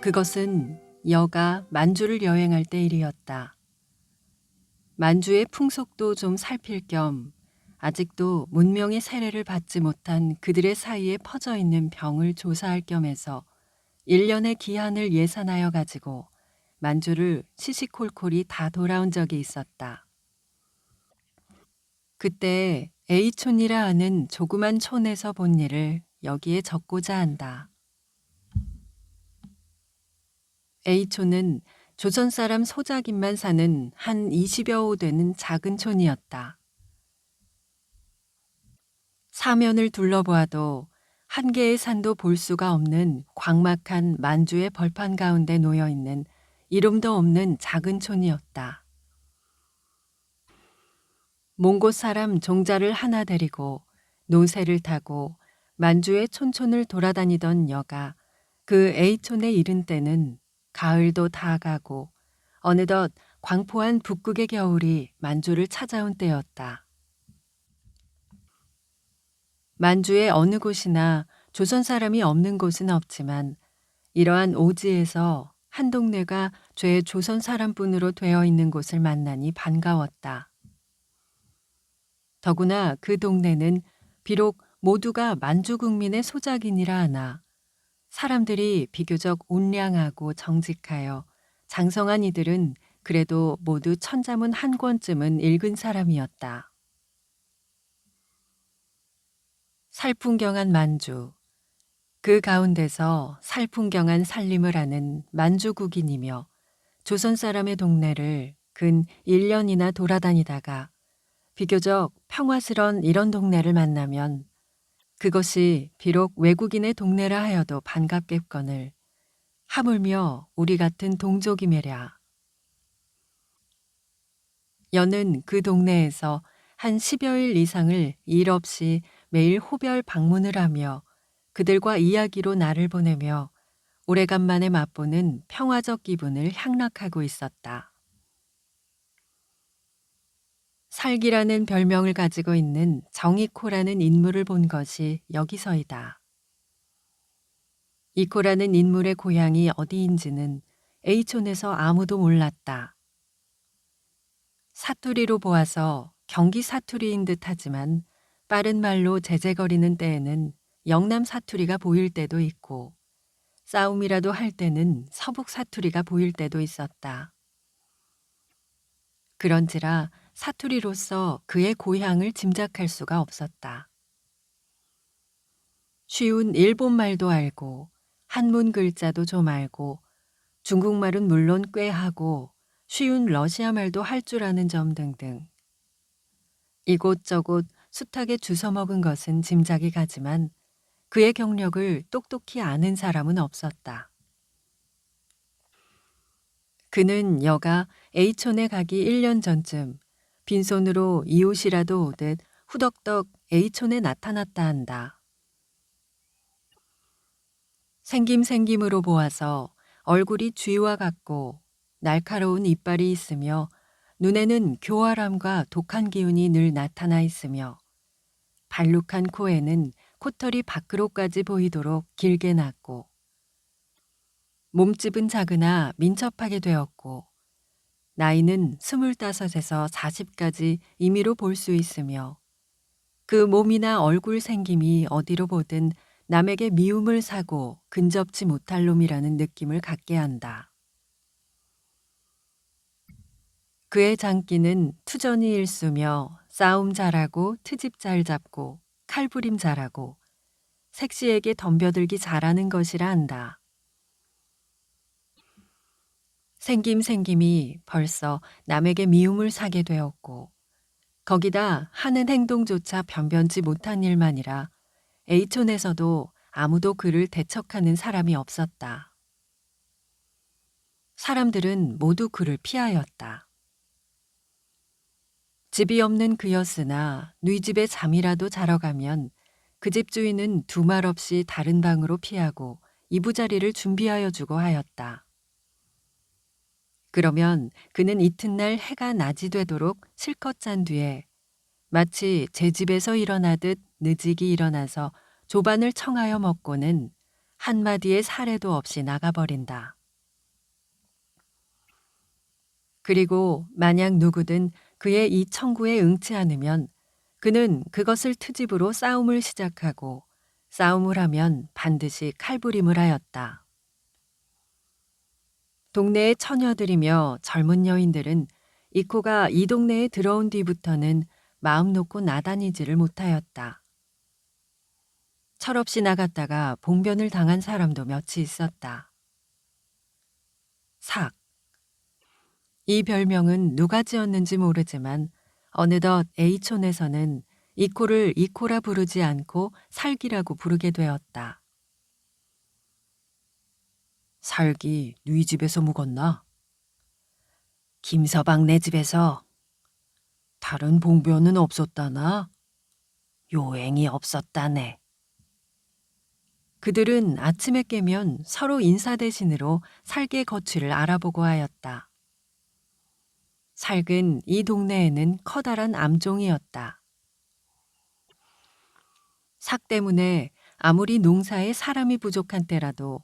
그것은 여가 만주를 여행할 때 일이었다. 만주의 풍속도 좀 살필 겸 아직도 문명의 세례를 받지 못한 그들의 사이에 퍼져 있는 병을 조사할 겸해서 1년의 기한을 예산하여 가지고 만주를 시시콜콜이 다 돌아온 적이 있었다. 그때 A촌이라 하는 조그만 촌에서 본 일을 여기에 적고자 한다. A촌은 조선 사람 소작인만 사는 한 20여 호 되는 작은 촌이었다. 사면을 둘러보아도 한 개의 산도 볼 수가 없는 광막한 만주의 벌판 가운데 놓여 있는 이름도 없는 작은 촌이었다. 몽고 사람 종자를 하나 데리고 노새를 타고 만주의 촌촌을 돌아다니던 여가 그 A촌에 이른 때는 가을도 다 가고 어느덧 광포한 북극의 겨울이 만주를 찾아온 때였다. 만주의 어느 곳이나 조선 사람이 없는 곳은 없지만 이러한 오지에서 한 동네가 죄 조선 사람뿐으로 되어 있는 곳을 만나니 반가웠다. 더구나 그 동네는 비록 모두가 만주 국민의 소작이니라 하나 사람들이 비교적 온량하고 정직하여 장성한 이들은 그래도 모두 천자문 한 권쯤은 읽은 사람이었다. 살풍경한 만주, 그 가운데서 살풍경한 살림을 하는 만주국인이며 조선 사람의 동네를 근 1년이나 돌아다니다가 비교적 평화스런 이런 동네를 만나면 그것이 비록 외국인의 동네라 하여도 반갑겠거늘 하물며 우리 같은 동족이매랴. 여는 그 동네에서 한 10여일 이상을 일 없이 매일 호별 방문을 하며 그들과 이야기로 날을 보내며 오래간만에 맛보는 평화적 기분을 향락하고 있었다. 살기라는 별명을 가지고 있는 정이코라는 인물을 본 것이 여기서이다. 이코라는 인물의 고향이 어디인지는 A촌에서 아무도 몰랐다. 사투리로 보아서 경기 사투리인 듯하지만 빠른 말로 제재거리는 때에는 영남 사투리가 보일 때도 있고 싸움이라도 할 때는 서북 사투리가 보일 때도 있었다. 그런지라 사투리로서 그의 고향을 짐작할 수가 없었다. 쉬운 일본말도 알고 한문 글자도 좀 알고 중국말은 물론 꽤 하고 쉬운 러시아 말도 할 줄 아는 점 등등. 이곳저곳 숱하게 주워먹은 것은 짐작이 가지만 그의 경력을 똑똑히 아는 사람은 없었다. 그는 여가 A촌에 가기 1년 전쯤 빈손으로 이웃이라도 오듯 후덕덕 A촌에 나타났다 한다. 생김으로 보아서 얼굴이 쥐와 같고 날카로운 이빨이 있으며 눈에는 교활함과 독한 기운이 늘 나타나 있으며 발룩한 코에는 코털이 밖으로까지 보이도록 길게 났고 몸집은 작으나 민첩하게 되었고 나이는 25에서 40까지 임의로 볼 수 있으며 그 몸이나 얼굴 생김이 어디로 보든 남에게 미움을 사고 근접지 못할 놈이라는 느낌을 갖게 한다. 그의 장기는 투전이 일수며 싸움 잘하고 트집 잘 잡고 칼부림 잘하고 색시에게 덤벼들기 잘하는 것이라 한다. 생김이 벌써 남에게 미움을 사게 되었고 거기다 하는 행동조차 변변치 못한 일만이라 A촌에서도 아무도 그를 대척하는 사람이 없었다. 사람들은 모두 그를 피하였다. 집이 없는 그였으나 누이 집에 잠이라도 자러 가면 그 집 주인은 두말 없이 다른 방으로 피하고 이부자리를 준비하여 주고 하였다. 그러면 그는 이튿날 해가 낮이 되도록 실컷 잔 뒤에 마치 제 집에서 일어나듯 느지기 일어나서 조반을 청하여 먹고는 한마디의 사례도 없이 나가버린다. 그리고 만약 누구든 그의 이 청구에 응치 않으면 그는 그것을 트집으로 싸움을 시작하고 싸움을 하면 반드시 칼부림을 하였다. 동네의 처녀들이며 젊은 여인들은 이코가 이 동네에 들어온 뒤부터는 마음 놓고 나다니지를 못하였다. 철없이 나갔다가 봉변을 당한 사람도 몇이 있었다. 삭. 이 별명은 누가 지었는지 모르지만 어느덧 A촌에서는 이코를 이코라 부르지 않고 살기라고 부르게 되었다. 살기 누이 집에서 묵었나? 김서방네 집에서. 다른 봉변은 없었다나? 요행이 없었다네. 그들은 아침에 깨면 서로 인사 대신으로 살게 거취를 알아보고 하였다. 살근 이 동네에는 커다란 암종이었다. 삭 때문에 아무리 농사에 사람이 부족한 때라도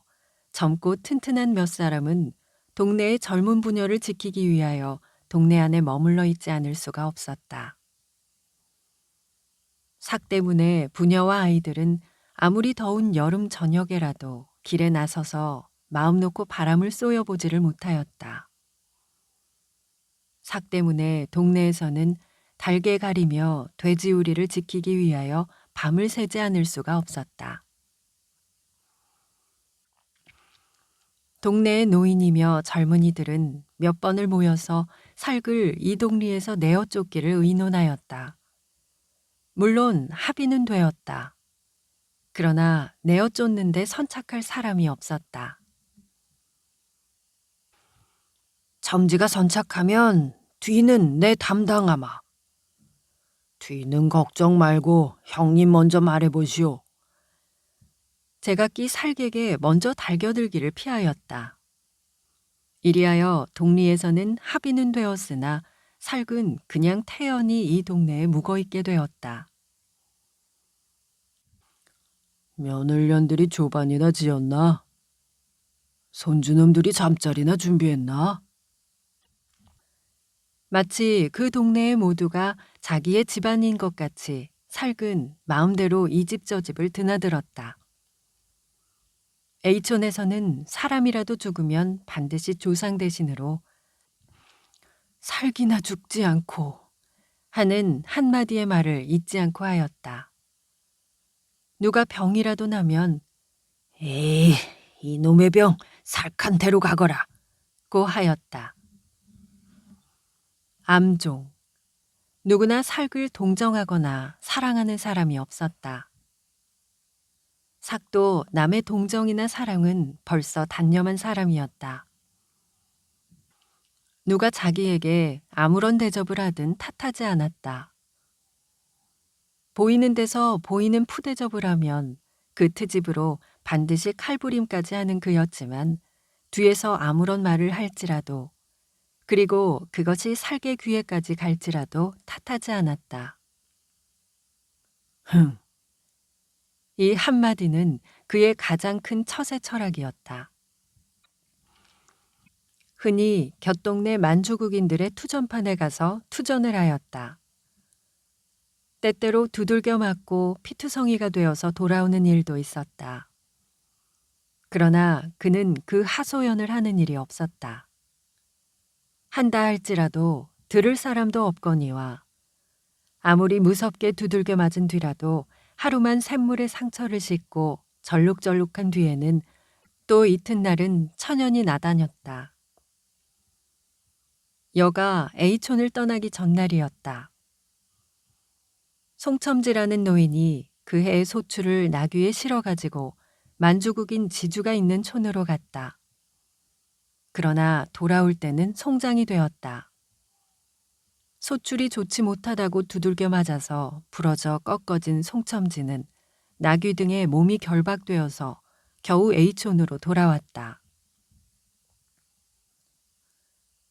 젊고 튼튼한 몇 사람은 동네의 젊은 부녀를 지키기 위하여 동네 안에 머물러 있지 않을 수가 없었다. 삭 때문에 부녀와 아이들은 아무리 더운 여름 저녁에라도 길에 나서서 마음 놓고 바람을 쏘여보지를 못하였다. 삭 때문에 동네에서는 달게 가리며 돼지우리를 지키기 위하여 밤을 새지 않을 수가 없었다. 동네의 노인이며 젊은이들은 몇 번을 모여서 살글 이 동리에서 내어 쫓기를 의논하였다. 물론 합의는 되었다. 그러나 내어 쫓는데 선착할 사람이 없었다. 점지가 선착하면 뒤는 내 담당하마. 뒤는 걱정 말고 형님 먼저 말해보시오. 제각기 살객에 먼저 달겨들기를 피하였다. 이리하여 동리에서는 합의는 되었으나 살근 그냥 태연히 이 동네에 묵어있게 되었다. 며느년들이 조반이나 지었나? 손주놈들이 잠자리나 준비했나? 마치 그 동네의 모두가 자기의 집안인 것 같이 살근 마음대로 이 집 저 집을 드나들었다. A촌에서는 사람이라도 죽으면 반드시 조상 대신으로 살기나 죽지 않고 하는 한마디의 말을 잊지 않고 하였다. 누가 병이라도 나면 에이, 이놈의 병 살칸 데로 가거라 고 하였다. 암종. 누구나 살글 동정하거나 사랑하는 사람이 없었다. 삭도 남의 동정이나 사랑은 벌써 단념한 사람이었다. 누가 자기에게 아무런 대접을 하든 탓하지 않았다. 보이는 데서 보이는 푸대접을 하면 그 트집으로 반드시 칼부림까지 하는 그였지만 뒤에서 아무런 말을 할지라도 그리고 그것이 살게 귀에까지 갈지라도 탓하지 않았다. 흥. 이 한마디는 그의 가장 큰 처세 철학이었다. 흔히 곁동네 만주국인들의 투전판에 가서 투전을 하였다. 때때로 두들겨 맞고 피투성이가 되어서 돌아오는 일도 있었다. 그러나 그는 그 하소연을 하는 일이 없었다. 한다 할지라도 들을 사람도 없거니와 아무리 무섭게 두들겨 맞은 뒤라도 하루만 샘물에 상처를 씻고 절룩절룩한 뒤에는 또 이튿날은 천연히 나다녔다. 여가 A촌을 떠나기 전날이었다. 송첨지라는 노인이 그 해의 소출을 나귀에 실어가지고 만주국인 지주가 있는 촌으로 갔다. 그러나 돌아올 때는 송장이 되었다. 소출이 좋지 못하다고 두들겨 맞아서 부러져 꺾어진 송첨지는 나귀 등에 몸이 결박되어서 겨우 A촌으로 돌아왔다.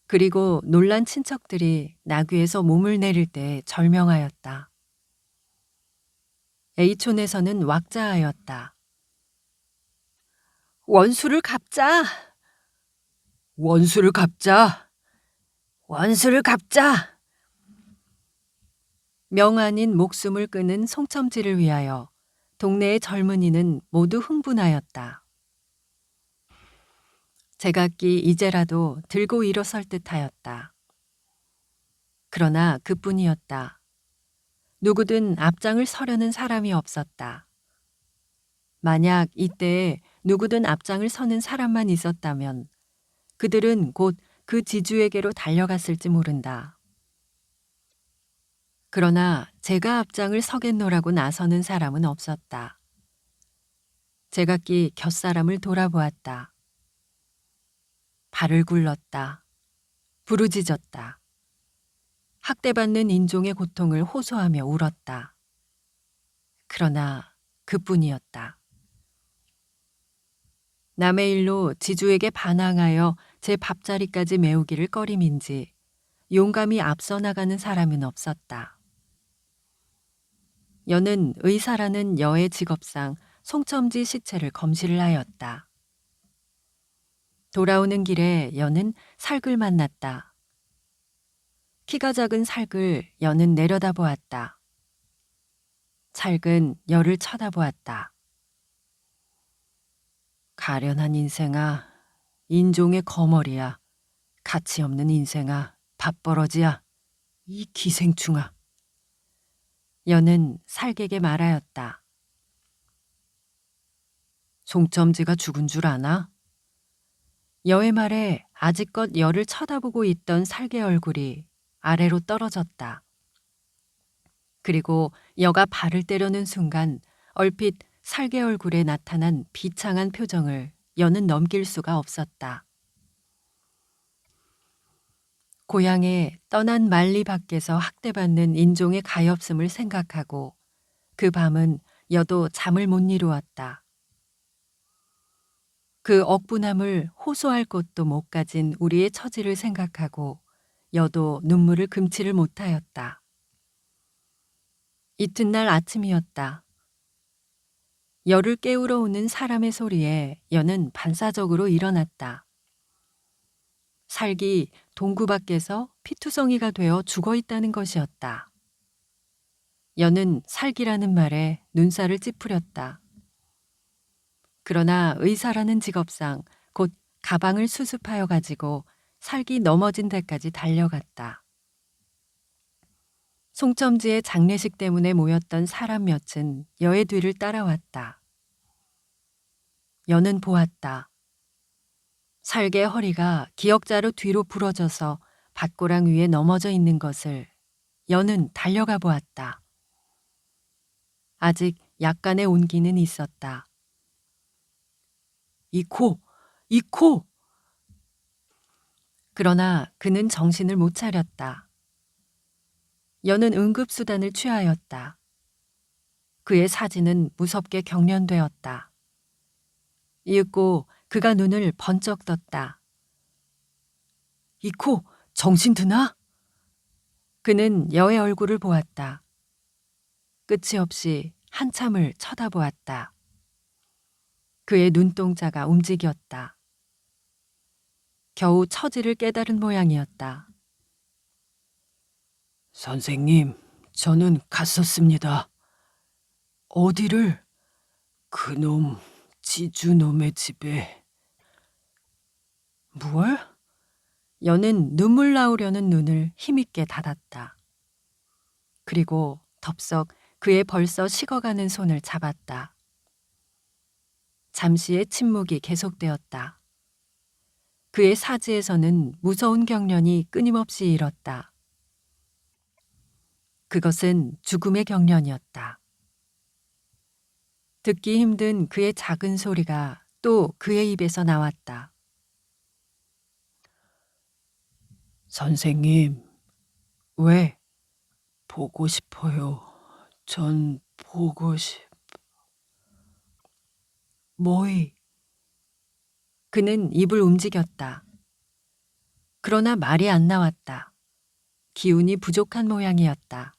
그리고 놀란 친척들이 나귀에서 몸을 내릴 때 절명하였다. A촌에서는 왁자하였다. 원수를 갚자. 원수를 갚자. 원수를 갚자! 명안인 목숨을 끊은 송첨지를 위하여 동네의 젊은이는 모두 흥분하였다. 제각기 이제라도 들고 일어설 듯하였다. 그러나 그뿐이었다. 누구든 앞장을 서려는 사람이 없었다. 만약 이때에 누구든 앞장을 서는 사람만 있었다면 그들은 곧 그 지주에게로 달려갔을지 모른다. 그러나 제가 앞장을 서겠노라고 나서는 사람은 없었다. 제각기 곁사람을 돌아보았다. 발을 굴렀다. 부르짖었다. 학대받는 인종의 고통을 호소하며 울었다. 그러나 그뿐이었다. 남의 일로 지주에게 반항하여 제 밥자리까지 메우기를 꺼림인지 용감히 앞서 나가는 사람은 없었다. 여는 의사라는 여의 직업상 송첨지 시체를 검시를 하였다. 돌아오는 길에 여는 살글 만났다. 키가 작은 살글 여는 내려다보았다. 살근 여를 쳐다보았다. 가련한 인생아, 인종의 거머리야. 가치 없는 인생아, 밥벌어지야. 이 기생충아. 여는 살객에 말하였다. 송첨지가 죽은 줄 아나? 여의 말에 아직껏 여를 쳐다보고 있던 살개 얼굴이 아래로 떨어졌다. 그리고 여가 발을 때려는 순간 얼핏 살개 얼굴에 나타난 비창한 표정을 여는 넘길 수가 없었다. 고향에 떠난 만리 밖에서 학대받는 인종의 가엾음을 생각하고 그 밤은 여도 잠을 못 이루었다. 그 억분함을 호소할 곳도 못 가진 우리의 처지를 생각하고 여도 눈물을 금치를 못하였다. 이튿날 아침이었다. 여를 깨우러 오는 사람의 소리에 여는 반사적으로 일어났다. 살기 동구 밖에서 피투성이가 되어 죽어 있다는 것이었다. 여는 살기라는 말에 눈살을 찌푸렸다. 그러나 의사라는 직업상 곧 가방을 수습하여 가지고 살기 넘어진 데까지 달려갔다. 송첨지의 장례식 때문에 모였던 사람 몇은 여의 뒤를 따라왔다. 여는 보았다. 살개의 허리가 기역자로 뒤로 부러져서 밭고랑 위에 넘어져 있는 것을 여는 달려가 보았다. 아직 약간의 온기는 있었다. 이 코! 이 코! 그러나 그는 정신을 못 차렸다. 여는 응급수단을 취하였다. 그의 사진은 무섭게 경련되었다. 이윽고 그가 눈을 번쩍 떴다. 이 코, 정신 드나? 그는 여의 얼굴을 보았다. 끝이 없이 한참을 쳐다보았다. 그의 눈동자가 움직였다. 겨우 처지를 깨달은 모양이었다. 선생님, 저는 갔었습니다. 어디를? 그놈, 지주놈의 집에. 뭘? 여는 눈물 나오려는 눈을 힘있게 닫았다. 그리고 덥석 그의 벌써 식어가는 손을 잡았다. 잠시의 침묵이 계속되었다. 그의 사지에서는 무서운 경련이 끊임없이 일었다. 그것은 죽음의 경련이었다. 듣기 힘든 그의 작은 소리가 또 그의 입에서 나왔다. 선생님, 왜? 보고 싶어요. 전 보고 뭐이? 그는 입을 움직였다. 그러나 말이 안 나왔다. 기운이 부족한 모양이었다.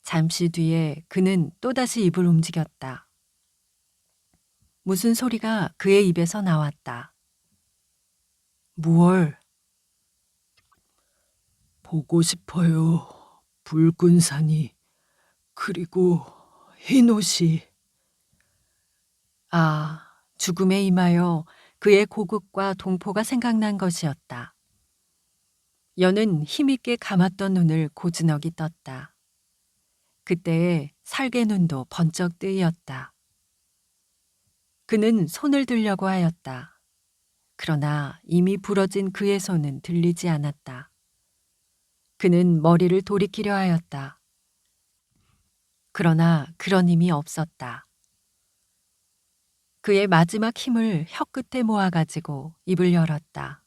잠시 뒤에 그는 또다시 입을 움직였다. 무슨 소리가 그의 입에서 나왔다. 무얼? 보고 싶어요. 붉은 산이, 그리고 흰 옷이. 아, 죽음에 임하여 그의 고국과 동포가 생각난 것이었다. 여는 힘있게 감았던 눈을 고즈넉이 떴다. 그때에 살개 눈도 번쩍 뜨이었다. 그는 손을 들려고 하였다. 그러나 이미 부러진 그의 손은 들리지 않았다. 그는 머리를 돌이키려 하였다. 그러나 그런 힘이 없었다. 그의 마지막 힘을 혀끝에 모아가지고 입을 열었다.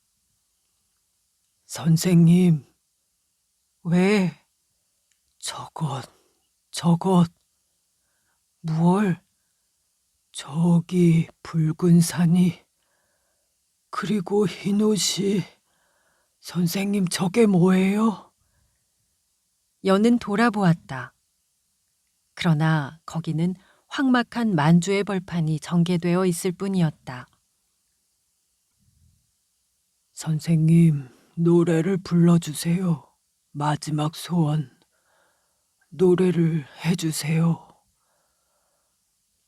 선생님, 왜? 저것, 무얼? 저기 붉은 산이, 그리고 흰 옷이. 선생님, 저게 뭐예요? 여는 돌아보았다. 그러나 거기는 황막한 만주의 벌판이 전개되어 있을 뿐이었다. 선생님, 노래를 불러주세요. 마지막 소원. 노래를 해주세요.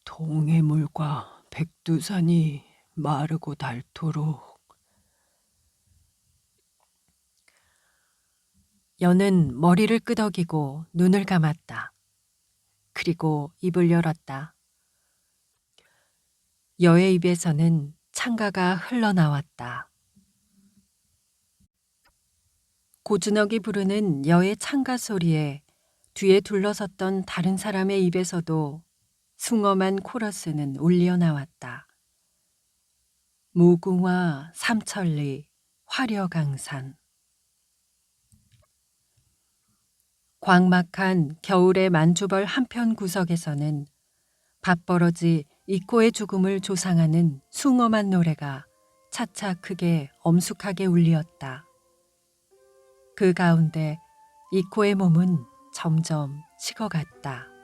동해물과 백두산이 마르고 닳도록. 여는 머리를 끄덕이고 눈을 감았다. 그리고 입을 열었다. 여의 입에서는 창가가 흘러나왔다. 고즈넉이 부르는 여의 창가 소리에 뒤에 둘러섰던 다른 사람의 입에서도 숭엄한 코러스는 울려 나왔다. 무궁화 삼천리 화려강산. 광막한 겨울의 만주벌 한편 구석에서는 밥버러지 이코의 죽음을 조상하는 숭엄한 노래가 차차 크게 엄숙하게 울리었다. 그 가운데 이코의 몸은 점점 식어갔다.